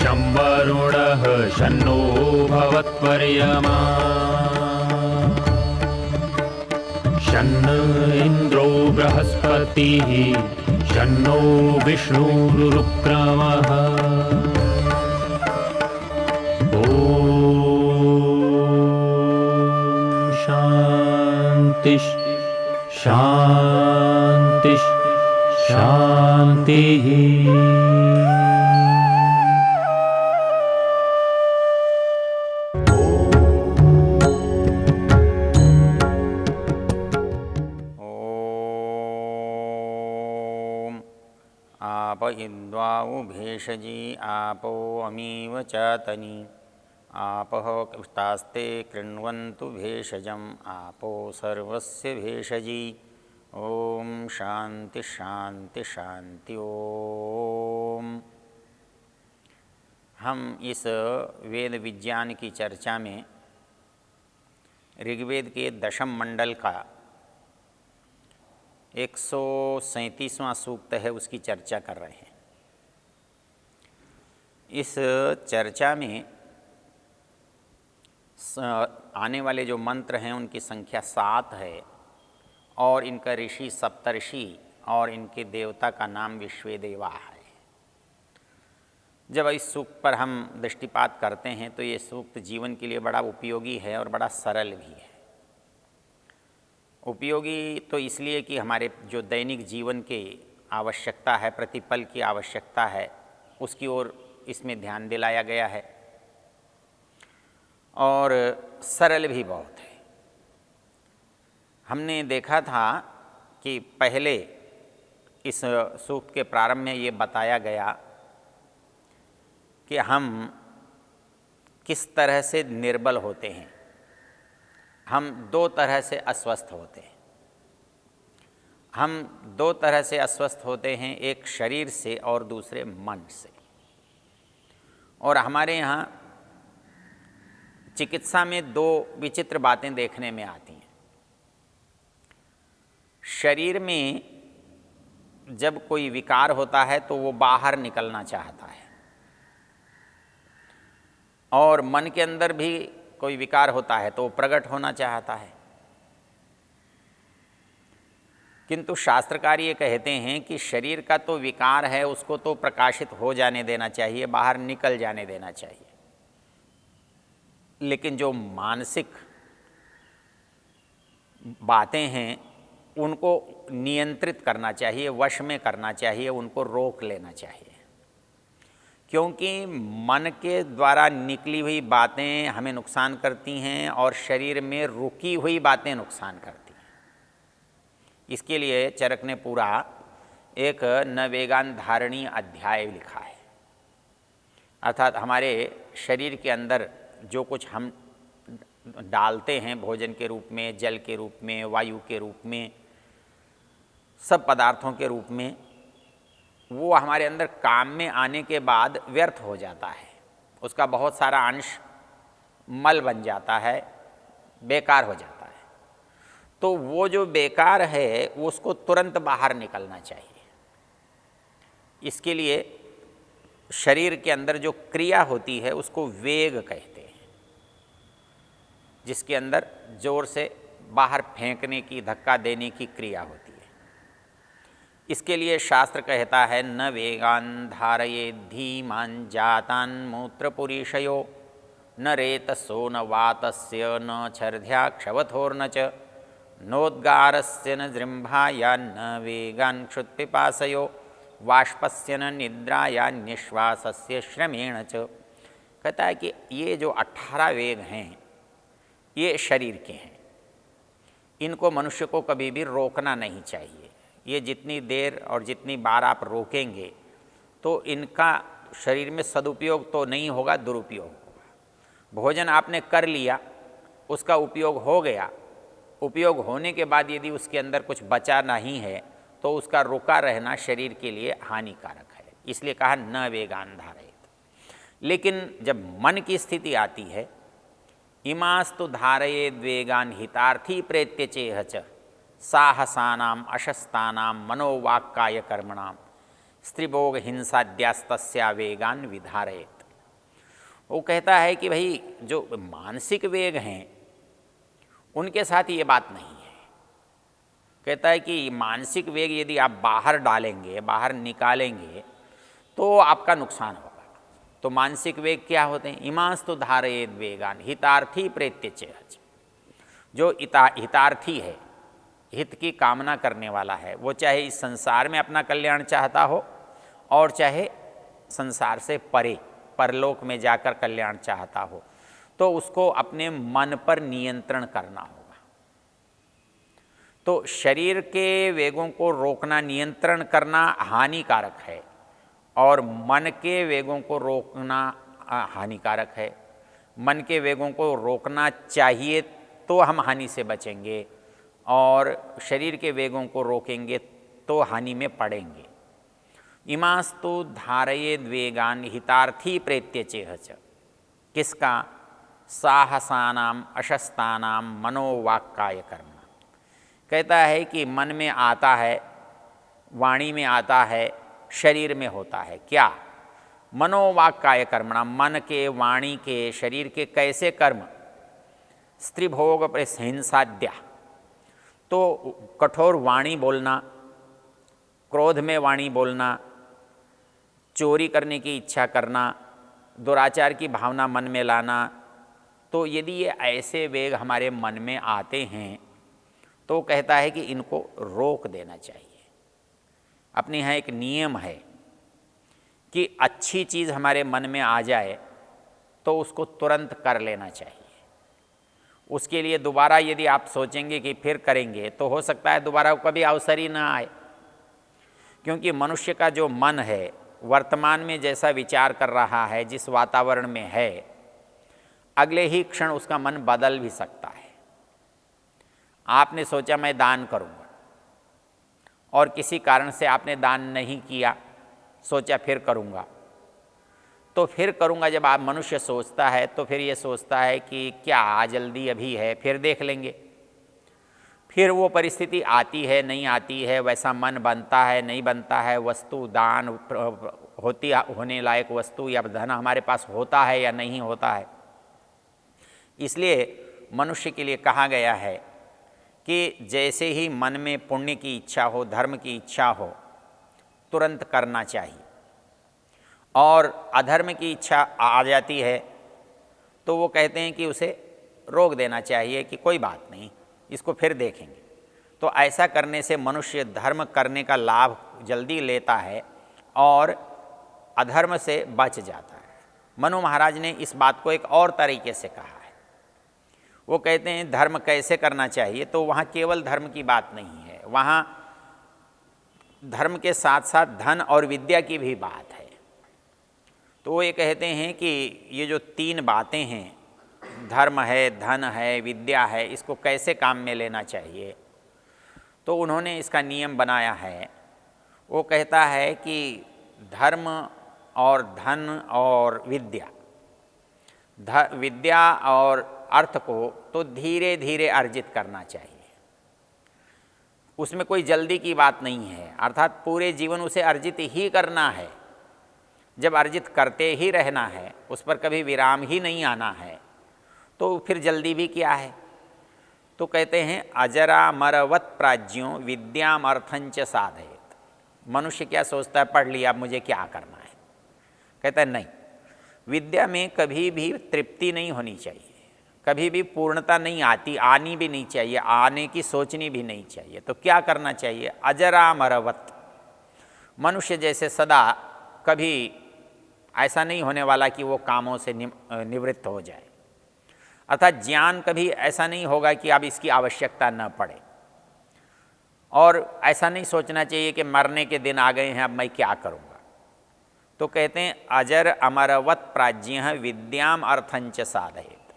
शं वरुणः शन्नो भवत्वर्यमा शन्न इन्द्रो बृहस्पतिः शन्नो विष्णुरुक्रमः ॐ शान्ति शान्ति शान्तिः। आप इन्द्वाउ भेषजी आपो अमीव चातनी आपः कृष्टास्ते कृण्वन्तु भेषजम् आपो सर्वस्य भेषजी। ओम शांति शांति शांति। ओम। हम इस वेद विज्ञान की चर्चा में ऋग्वेद के दशम मंडल का 137वां सूक्त है, उसकी चर्चा कर रहे हैं। इस चर्चा में आने वाले जो मंत्र हैं उनकी संख्या 7 है और इनका ऋषि सप्तर्षि और इनके देवता का नाम विश्वेदेवा है। जब इस सूक्त पर हम दृष्टिपात करते हैं तो ये सूक्त जीवन के लिए बड़ा उपयोगी है और बड़ा सरल भी है। उपयोगी तो इसलिए कि हमारे जो दैनिक जीवन की आवश्यकता है, प्रतिपल की आवश्यकता है, उसकी ओर इसमें ध्यान दिलाया गया है और सरल भी बहुत है। हमने देखा था कि पहले इस सूक्त के प्रारंभ में ये बताया गया कि हम किस तरह से निर्बल होते हैं। हम 2 तरह से अस्वस्थ होते हैं। हम 2 तरह से अस्वस्थ होते हैं, एक शरीर से और दूसरे मन से। और हमारे यहाँ चिकित्सा में 2 विचित्र बातें देखने में आती हैं। शरीर में जब कोई विकार होता है तो वो बाहर निकलना चाहता है, और मन के अंदर भी कोई विकार होता है तो वो प्रकट होना चाहता है। किंतु शास्त्रकार ये कहते हैं कि शरीर का तो विकार है, उसको तो प्रकाशित हो जाने देना चाहिए, बाहर निकल जाने देना चाहिए। लेकिन जो मानसिक बातें हैं उनको नियंत्रित करना चाहिए, वश में करना चाहिए, उनको रोक लेना चाहिए। क्योंकि मन के द्वारा निकली हुई बातें हमें नुकसान करती हैं और शरीर में रुकी हुई बातें नुकसान करती हैं। इसके लिए चरक ने पूरा एक नवेगान धारणी अध्याय लिखा है। अर्थात हमारे शरीर के अंदर जो कुछ हम डालते हैं भोजन के रूप में, जल के रूप में, वायु के रूप में, सब पदार्थों के रूप में, वो हमारे अंदर काम में आने के बाद व्यर्थ हो जाता है। उसका बहुत सारा अंश मल बन जाता है, बेकार हो जाता है। तो वो जो बेकार है उसको तुरंत बाहर निकलना चाहिए। इसके लिए शरीर के अंदर जो क्रिया होती है उसको वेग कहते हैं, जिसके अंदर जोर से बाहर फेंकने की, धक्का देने की क्रिया होती है। इसके लिए शास्त्र कहता है न वेगान धारये धीमान जातान मूत्रपुरीशयो न रेतसो न वातस्य न छर्ध्या क्षवथोर्न च नोद्गारस्य न जृम्भाया न वेगान क्षुत्पिपासयो वाष्पस्य न निद्राया निश्वासस्य श्रमेण च। कहता है कि ये जो 18 वेग हैं ये शरीर के हैं, इनको मनुष्य को कभी भी रोकना नहीं चाहिए। ये जितनी देर और जितनी बार आप रोकेंगे तो इनका शरीर में सदुपयोग तो नहीं होगा, दुरुपयोग होगा। भोजन आपने कर लिया, उसका उपयोग हो गया, उपयोग होने के बाद यदि उसके अंदर कुछ बचा नहीं है तो उसका रुका रहना शरीर के लिए हानिकारक है। इसलिए कहा न वेगान धारयेत। लेकिन जब मन की स्थिति आती है, इमास्तु धारयेद वेगान हितार्थी प्रेत्य चेह च साहसानाम अशस्तानाम मनोवाक्काय कर्मणाम स्त्रीभोग हिंसाद्यास्तस्या वेगान विधारयेत। वो कहता है कि भाई जो मानसिक वेग हैं उनके साथ ये बात नहीं है। कहता है कि मानसिक वेग यदि आप बाहर डालेंगे, बाहर निकालेंगे तो आपका नुकसान होगा। तो मानसिक वेग क्या होते हैं? इमांस्तु धारयेद वेगान हितार्थी प्रेत्य चेहच। जो हितार्थी है, हित की कामना करने वाला है, वो चाहे इस संसार में अपना कल्याण चाहता हो और चाहे संसार से परे परलोक में जाकर कल्याण चाहता हो, तो उसको अपने मन पर नियंत्रण करना होगा। तो शरीर के वेगों को रोकना, नियंत्रण करना हानिकारक है और मन के वेगों को रोकना हानिकारक है। मन के वेगों को रोकना चाहिए तो हम हानि से बचेंगे और शरीर के वेगों को रोकेंगे तो हानि में पड़ेंगे। इमास्तु धारयेद वेगान हितार्थी प्रेत्य चेहच। किसका? साहसानाम अशस्तानाम मनोवाक्काय कर्म। कहता है कि मन में आता है, वाणी में आता है, शरीर में होता है। क्या? मनोवाक्काय कर्मणा, मन के, वाणी के, शरीर के कैसे कर्म? स्त्रीभोग हिंसाद्या, तो कठोर वाणी बोलना, क्रोध में वाणी बोलना, चोरी करने की इच्छा करना, दुराचार की भावना मन में लाना। तो यदि ये ऐसे वेग हमारे मन में आते हैं तो कहता है कि इनको रोक देना चाहिए। अपने यहाँ एक नियम है कि अच्छी चीज़ हमारे मन में आ जाए तो उसको तुरंत कर लेना चाहिए। उसके लिए दोबारा यदि आप सोचेंगे कि फिर करेंगे तो हो सकता है दोबारा कभी अवसर ही ना आए, क्योंकि मनुष्य का जो मन है वर्तमान में जैसा विचार कर रहा है, जिस वातावरण में है, अगले ही क्षण उसका मन बदल भी सकता है। आपने सोचा मैं दान करूंगा और किसी कारण से आपने दान नहीं किया, सोचा फिर करूंगा, तो फिर करूंगा जब आप मनुष्य सोचता है तो फिर ये सोचता है कि क्या जल्दी अभी है, फिर देख लेंगे। फिर वो परिस्थिति आती है, नहीं आती है, वैसा मन बनता है, नहीं बनता है, वस्तु दान होने लायक वस्तु या धन हमारे पास होता है या नहीं होता है। इसलिए मनुष्य के लिए कहा गया है कि जैसे ही मन में पुण्य की इच्छा हो, धर्म की इच्छा हो, तुरंत करना चाहिए। और अधर्म की इच्छा आ जाती है तो वो कहते हैं कि उसे रोक देना चाहिए कि कोई बात नहीं, इसको फिर देखेंगे। तो ऐसा करने से मनुष्य धर्म करने का लाभ जल्दी लेता है और अधर्म से बच जाता है। मनु महाराज ने इस बात को एक और तरीके से कहा है। वो कहते हैं धर्म कैसे करना चाहिए, तो वहाँ केवल धर्म की बात नहीं है, वहाँ धर्म के साथ साथ धन और विद्या की भी बात है। तो वो ये कहते हैं कि ये जो तीन बातें हैं, धर्म है, धन है, विद्या है, इसको कैसे काम में लेना चाहिए। तो उन्होंने इसका नियम बनाया है। वो कहता है कि धर्म और धन और विद्या और अर्थ को तो धीरे धीरे अर्जित करना चाहिए। उसमें कोई जल्दी की बात नहीं है, अर्थात पूरे जीवन उसे अर्जित ही करना है। जब अर्जित करते ही रहना है, उस पर कभी विराम ही नहीं आना है, तो फिर जल्दी भी क्या है। तो कहते हैं अजरामरवत प्राज्यों विद्याम अर्थंच साधयेत। मनुष्य क्या सोचता है, पढ़ लिया, अब मुझे क्या करना है। कहता है नहीं, विद्या में कभी भी तृप्ति नहीं होनी चाहिए, कभी भी पूर्णता नहीं आनी भी नहीं चाहिए, आने की सोचनी भी नहीं चाहिए। तो क्या करना चाहिए? अजरामरवत, मनुष्य जैसे सदा कभी ऐसा नहीं होने वाला कि वो कामों से निवृत्त हो जाए, अर्थात ज्ञान कभी ऐसा नहीं होगा कि अब इसकी आवश्यकता न पड़े। और ऐसा नहीं सोचना चाहिए कि मरने के दिन आ गए हैं, अब मैं क्या करूँगा। तो कहते हैं अजर अमरवत प्राज्ञ विद्याम अर्थंच साधयेत।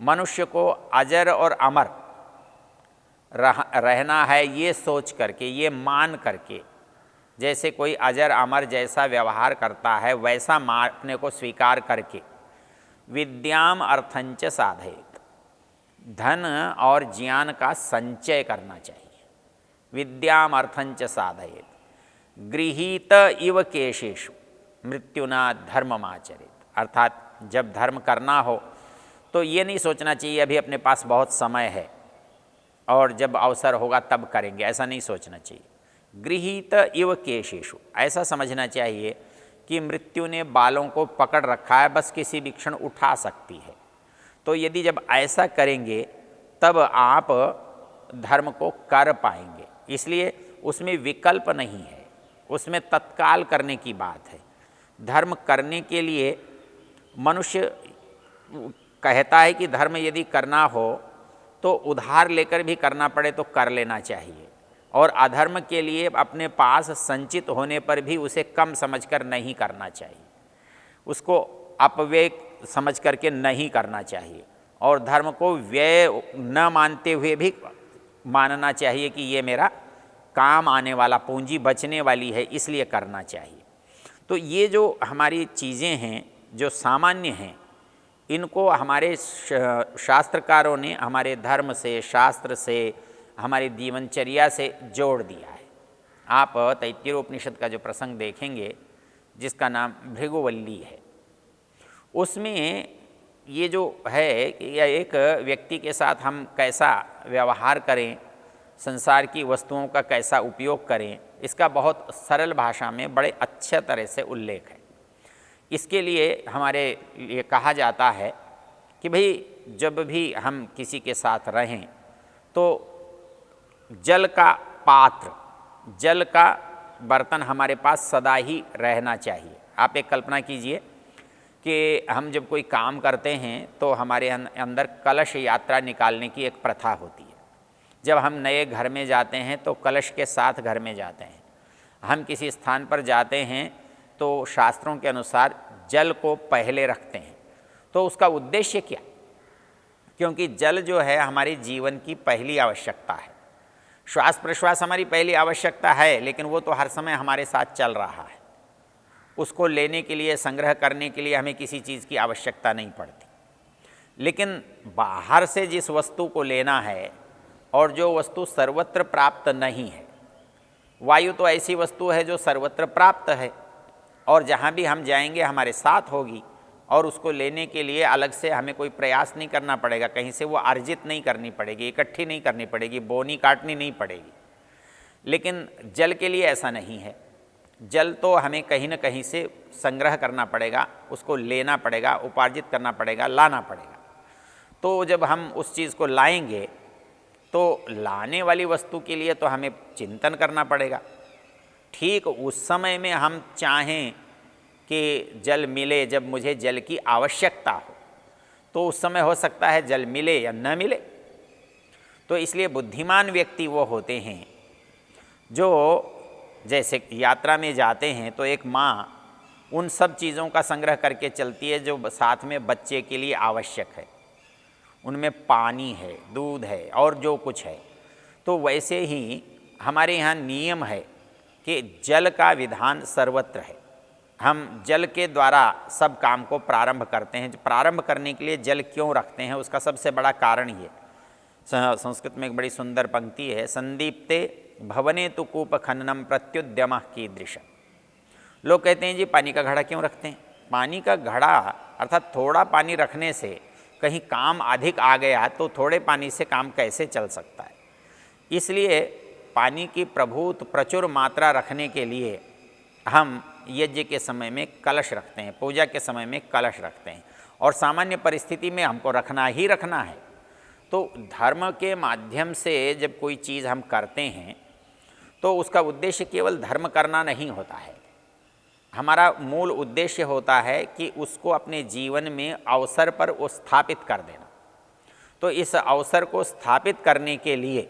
मनुष्य को अजर और अमर रहना है, ये सोच करके, ये मान करके, जैसे कोई अजर अमर जैसा व्यवहार करता है वैसा अपने को स्वीकार करके विद्याम अर्थंच साधयेत, धन और ज्ञान का संचय करना चाहिए। विद्याम अर्थंच साधयेत गृहीत इव केशेषु मृत्युना धर्ममाचरित, अर्थात जब धर्म करना हो तो ये नहीं सोचना चाहिए अभी अपने पास बहुत समय है और जब अवसर होगा तब करेंगे, ऐसा नहीं सोचना चाहिए। गृहीत इव केशेषु, ऐसा समझना चाहिए कि मृत्यु ने बालों को पकड़ रखा है, बस किसी भी क्षण उठा सकती है। तो यदि जब ऐसा करेंगे तब आप धर्म को कर पाएंगे। इसलिए उसमें विकल्प नहीं है, उसमें तत्काल करने की बात है। धर्म करने के लिए मनुष्य कहता है कि धर्म यदि करना हो तो उधार लेकर भी करना पड़े तो कर लेना चाहिए, और अधर्म के लिए अपने पास संचित होने पर भी उसे कम समझकर नहीं करना चाहिए, उसको अपव्यय समझ करके नहीं करना चाहिए, और धर्म को व्यय न मानते हुए भी मानना चाहिए कि ये मेरा काम आने वाला पूंजी बचने वाली है, इसलिए करना चाहिए। तो ये जो हमारी चीज़ें हैं जो सामान्य हैं, इनको हमारे शास्त्रकारों ने हमारे धर्म से, शास्त्र से, हमारी जीवनचर्या से जोड़ दिया है। आप तैत्तिरीयोपनिषद का जो प्रसंग देखेंगे जिसका नाम भृगुवल्ली है, उसमें ये जो है कि एक व्यक्ति के साथ हम कैसा व्यवहार करें, संसार की वस्तुओं का कैसा उपयोग करें, इसका बहुत सरल भाषा में बड़े अच्छे तरह से उल्लेख है। इसके लिए हमारे लिए कहा जाता है कि भाई जब भी हम किसी के साथ रहें तो जल का पात्र, जल का बर्तन हमारे पास सदा ही रहना चाहिए। आप एक कल्पना कीजिए कि हम जब कोई काम करते हैं तो हमारे अंदर कलश यात्रा निकालने की एक प्रथा होती है। जब हम नए घर में जाते हैं तो कलश के साथ घर में जाते हैं। हम किसी स्थान पर जाते हैं तो शास्त्रों के अनुसार जल को पहले रखते हैं। तो उसका उद्देश्य क्या? क्योंकि जल जो है हमारे जीवन की पहली आवश्यकता है। श्वास प्रश्वास हमारी पहली आवश्यकता है, लेकिन वो तो हर समय हमारे साथ चल रहा है। उसको लेने के लिए, संग्रह करने के लिए हमें किसी चीज़ की आवश्यकता नहीं पड़ती। लेकिन बाहर से जिस वस्तु को लेना है और जो वस्तु सर्वत्र प्राप्त नहीं है, वायु तो ऐसी वस्तु है जो सर्वत्र प्राप्त है और जहाँ भी हम जाएंगे हमारे साथ होगी, और उसको लेने के लिए अलग से हमें कोई प्रयास नहीं करना पड़ेगा, कहीं से वो अर्जित नहीं करनी पड़ेगी, इकट्ठी नहीं करनी पड़ेगी, बोनी काटनी नहीं पड़ेगी। लेकिन जल के लिए ऐसा नहीं है। जल तो हमें कहीं न कहीं से संग्रह करना पड़ेगा, उसको लेना पड़ेगा, उपार्जित करना पड़ेगा, लाना पड़ेगा। तो जब हम उस चीज़ को लाएंगे तो लाने वाली वस्तु के लिए तो हमें चिंतन करना पड़ेगा। ठीक उस समय में हम चाहें कि जल मिले, जब मुझे जल की आवश्यकता हो, तो उस समय हो सकता है जल मिले या न मिले। तो इसलिए बुद्धिमान व्यक्ति वो होते हैं जो जैसे यात्रा में जाते हैं तो एक माँ उन सब चीज़ों का संग्रह करके चलती है जो साथ में बच्चे के लिए आवश्यक है। उनमें पानी है, दूध है और जो कुछ है। तो वैसे ही हमारे यहाँ नियम है कि जल का विधान सर्वत्र है। हम जल के द्वारा सब काम को प्रारंभ करते हैं। प्रारंभ करने के लिए जल क्यों रखते हैं, उसका सबसे बड़ा कारण ये। संस्कृत में एक बड़ी सुंदर पंक्ति है, संदीप्ते भवने तु कूप खननम प्रत्युद्यम कीदृश। लोग कहते हैं जी पानी का घड़ा क्यों रखते हैं? पानी का घड़ा अर्थात थोड़ा पानी रखने से कहीं काम अधिक आ गया तो थोड़े पानी से काम कैसे चल सकता है। इसलिए पानी की प्रचुर मात्रा रखने के लिए हम यज्ञ के समय में कलश रखते हैं, पूजा के समय में कलश रखते हैं, और सामान्य परिस्थिति में हमको रखना ही रखना है। तो धर्म के माध्यम से जब कोई चीज़ हम करते हैं तो उसका उद्देश्य केवल धर्म करना नहीं होता है। हमारा मूल उद्देश्य होता है कि उसको अपने जीवन में अवसर पर स्थापित कर देना। तो इस अवसर को स्थापित करने के लिए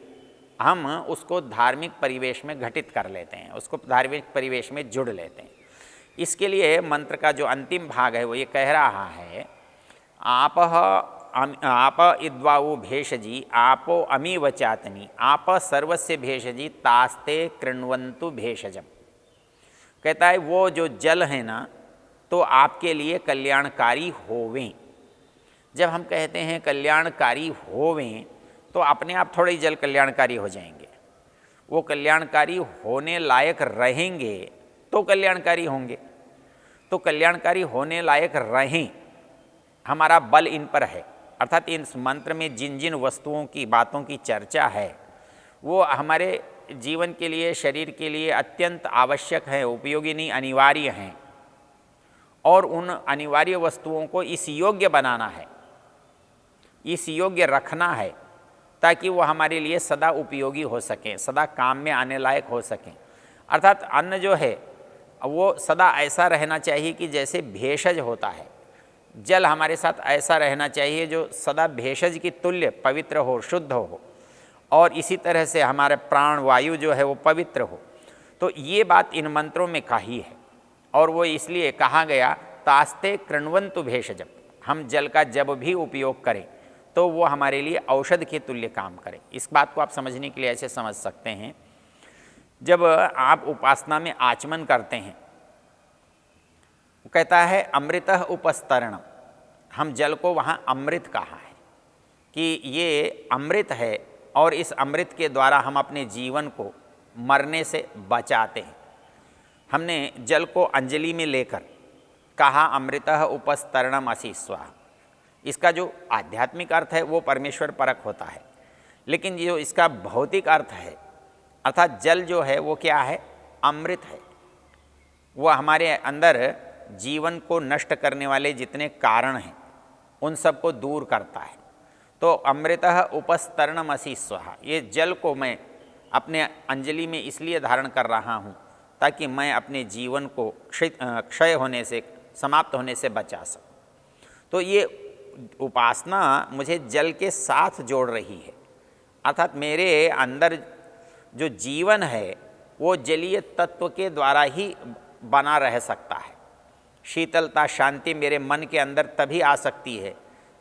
हम उसको धार्मिक परिवेश में घटित कर लेते हैं, उसको धार्मिक परिवेश में जुड़ लेते हैं। इसके लिए मंत्र का जो अंतिम भाग है वो ये कह रहा है, आप इद्वाऊ भेषजी आपो अमी वचातनी आप सर्वस्य भेषजी तास्ते कृण्वन्तु भेषजम। कहता है वो जो जल है ना तो आपके लिए कल्याणकारी होवें। जब हम कहते हैं कल्याणकारी होवें तो अपने आप थोड़े ही जल कल्याणकारी हो जाएंगे। वो कल्याणकारी होने लायक रहेंगे तो कल्याणकारी होंगे। तो कल्याणकारी होने लायक रहें, हमारा बल इन पर है। अर्थात इस मंत्र में जिन जिन वस्तुओं की बातों की चर्चा है वो हमारे जीवन के लिए, शरीर के लिए अत्यंत आवश्यक है, उपयोगी नहीं, अनिवार्य हैं। और उन अनिवार्य वस्तुओं को इस योग्य बनाना है, इस योग्य रखना है, ताकि वो हमारे लिए सदा उपयोगी हो सकें, सदा काम में आने लायक हो सकें। अर्थात अन्न जो है वो सदा ऐसा रहना चाहिए कि जैसे भेषज होता है, जल हमारे साथ ऐसा रहना चाहिए जो सदा भेषज की तुल्य पवित्र हो, शुद्ध हो। और इसी तरह से हमारे प्राण वायु जो है वो पवित्र हो। तो ये बात इन मंत्रों में कही है, और वो इसलिए कहा गया तास्ते कृण्वन्तु भेषजम। हम जल का जब भी उपयोग करें तो वो हमारे लिए औषध के तुल्य काम करे। इस बात को आप समझने के लिए ऐसे समझ सकते हैं, जब आप उपासना में आचमन करते हैं, वो कहता है अमृतः उपस्तरणम, हम जल को वहाँ अमृत कहा है कि ये अमृत है, और इस अमृत के द्वारा हम अपने जीवन को मरने से बचाते हैं। हमने जल को अंजलि में लेकर कहा अमृतः उपस्तरणम असि स्वाहा। इसका जो आध्यात्मिक अर्थ है वो परमेश्वर परक होता है, लेकिन जो इसका भौतिक अर्थ है, अर्थात जल जो है वो क्या है, अमृत है। वो हमारे अंदर जीवन को नष्ट करने वाले जितने कारण हैं उन सब को दूर करता है। तो अमृतः उपस्तरणमसि स्वाहा, ये जल को मैं अपने अंजलि में इसलिए धारण कर रहा हूँ ताकि मैं अपने जीवन को क्षय होने से, समाप्त होने से बचा सकूँ। तो ये उपासना मुझे जल के साथ जोड़ रही है, अर्थात मेरे अंदर जो जीवन है वो जलीय तत्व के द्वारा ही बना रह सकता है। शीतलता, शांति मेरे मन के अंदर तभी आ सकती है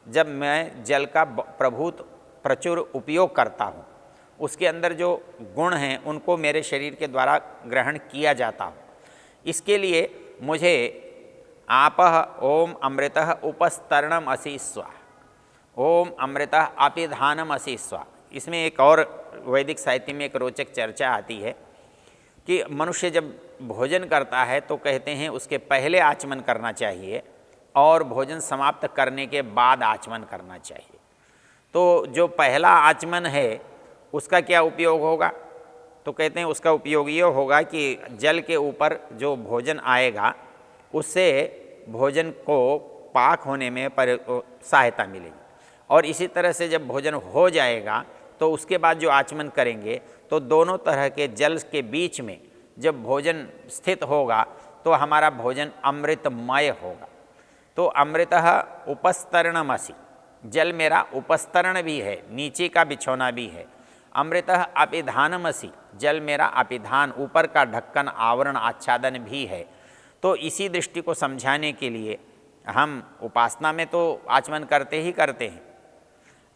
जब मैं जल का प्रचुर उपयोग करता हूँ, उसके अंदर जो गुण हैं उनको मेरे शरीर के द्वारा ग्रहण किया जाता हो। इसके लिए मुझे आपः ओम अमृतः उपस्तरणम असि स्वाहा, ओम अमृतः अपिधानम असि स्वाहा। इसमें एक और वैदिक साहित्य में एक रोचक चर्चा आती है कि मनुष्य जब भोजन करता है तो कहते हैं उसके पहले आचमन करना चाहिए और भोजन समाप्त करने के बाद आचमन करना चाहिए। तो जो पहला आचमन है उसका क्या उपयोग होगा, तो कहते हैं उसका उपयोग ये होगा कि जल के ऊपर जो भोजन आएगा उससे भोजन को पाक होने में सहायता मिलेगी। और इसी तरह से जब भोजन हो जाएगा तो उसके बाद जो आचमन करेंगे तो दोनों तरह के जल के बीच में जब भोजन स्थित होगा तो हमारा भोजन अमृतमय होगा। तो अमृतः उपस्तरणमसि, जल मेरा उपस्तरण भी है, नीचे का बिछौना भी है। अमृतः अपिधानमसि, जल मेरा अपिधान, ऊपर का ढक्कन, आवरण, आच्छादन भी है। तो इसी दृष्टि को समझाने के लिए हम उपासना में तो आचमन करते ही करते हैं,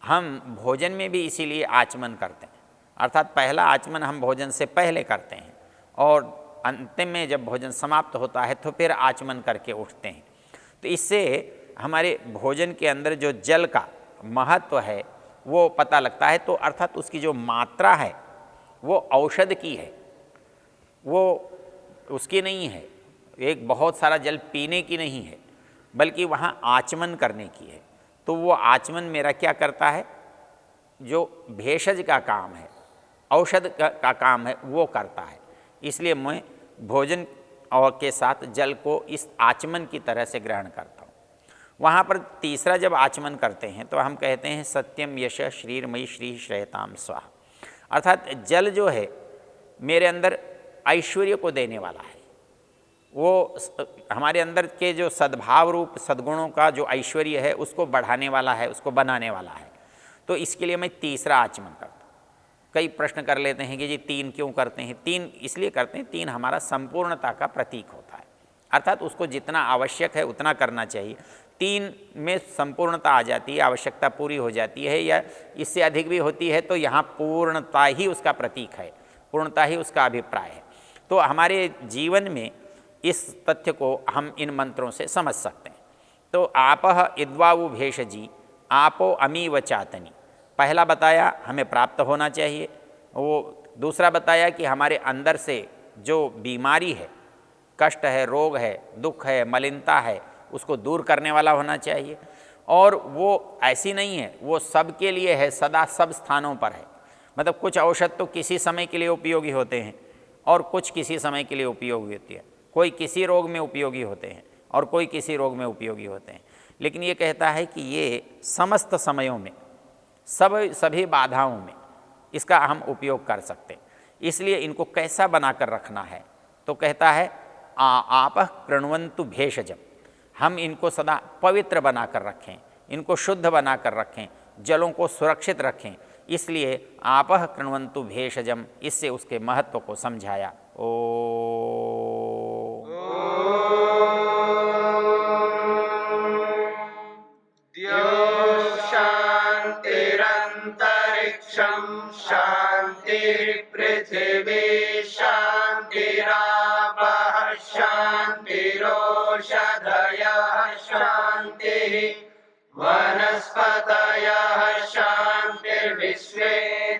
हम भोजन में भी इसीलिए आचमन करते हैं। अर्थात पहला आचमन हम भोजन से पहले करते हैं और अंतिम में जब भोजन समाप्त होता है तो फिर आचमन करके उठते हैं। तो इससे हमारे भोजन के अंदर जो जल का महत्व है वो पता लगता है। तो अर्थात उसकी जो मात्रा है वो औषध की है, वो उसकी नहीं है, एक बहुत सारा जल पीने की नहीं है, बल्कि वहाँ आचमन करने की है। तो वो आचमन मेरा क्या करता है, जो भेषज का काम है, औषध का काम है वो करता है। इसलिए मैं भोजन और के साथ जल को इस आचमन की तरह से ग्रहण करता हूँ। वहाँ पर तीसरा जब आचमन करते हैं तो हम कहते हैं सत्यम यश श्रीर्मयी श्री श्रेयताम स्वाहा। अर्थात जल जो है मेरे अंदर ऐश्वर्य को देने वाला है, वो हमारे अंदर के जो सद्भाव रूप सद्गुणों का जो ऐश्वर्य है उसको बढ़ाने वाला है, उसको बनाने वाला है। तो इसके लिए मैं तीसरा आचमन करता हूँ। कई प्रश्न कर लेते हैं कि जी 3 क्यों करते हैं। 3 इसलिए करते हैं, 3 हमारा संपूर्णता का प्रतीक होता है, अर्थात उसको जितना आवश्यक है उतना करना चाहिए। 3 में संपूर्णता आ जाती है, आवश्यकता पूरी हो जाती है, या इससे अधिक भी होती है तो यहाँ पूर्णता ही उसका प्रतीक है, पूर्णता ही उसका अभिप्राय है। तो हमारे जीवन में इस तथ्य को हम इन मंत्रों से समझ सकते हैं। तो आपः इद्वावु भेषजी आपो अमी वचातनी, पहला बताया हमें प्राप्त होना चाहिए, वो दूसरा बताया कि हमारे अंदर से जो बीमारी है, कष्ट है, रोग है, दुख है, मलिनता है, उसको दूर करने वाला होना चाहिए। और वो ऐसी नहीं है, वो सबके लिए है, सदा सब स्थानों पर है। मतलब कुछ औषध तो किसी समय के लिए उपयोगी होते हैं और कुछ किसी समय के लिए उपयोगी होती है। कोई किसी रोग में उपयोगी होते हैं और कोई किसी रोग में उपयोगी होते हैं। लेकिन ये कहता है कि ये समस्त समयों में, सभी बाधाओं में इसका हम उपयोग कर सकते हैं। इसलिए इनको कैसा बनाकर रखना है, तो कहता है आप कृण्वन्तु भेषजम, हम इनको सदा पवित्र बनाकर रखें, इनको शुद्ध बनाकर रखें, जलों को सुरक्षित रखें। इसलिए आप कृण्वन्तु भेषजम, इससे उसके महत्व को समझाया। शांतिरंतरिक्षं शांतिर्पृथिवी शांतिरापः शांतिरोषधयः शांतिः वनस्पतयः शांतिर्विश्वे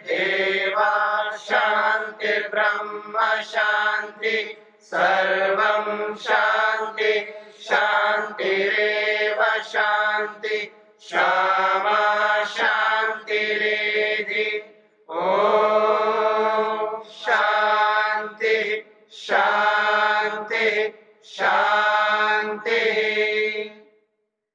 देवा शांतिर्ब्रह्म शांति सर्वं शांति शांतिरेव शांति। क्षमा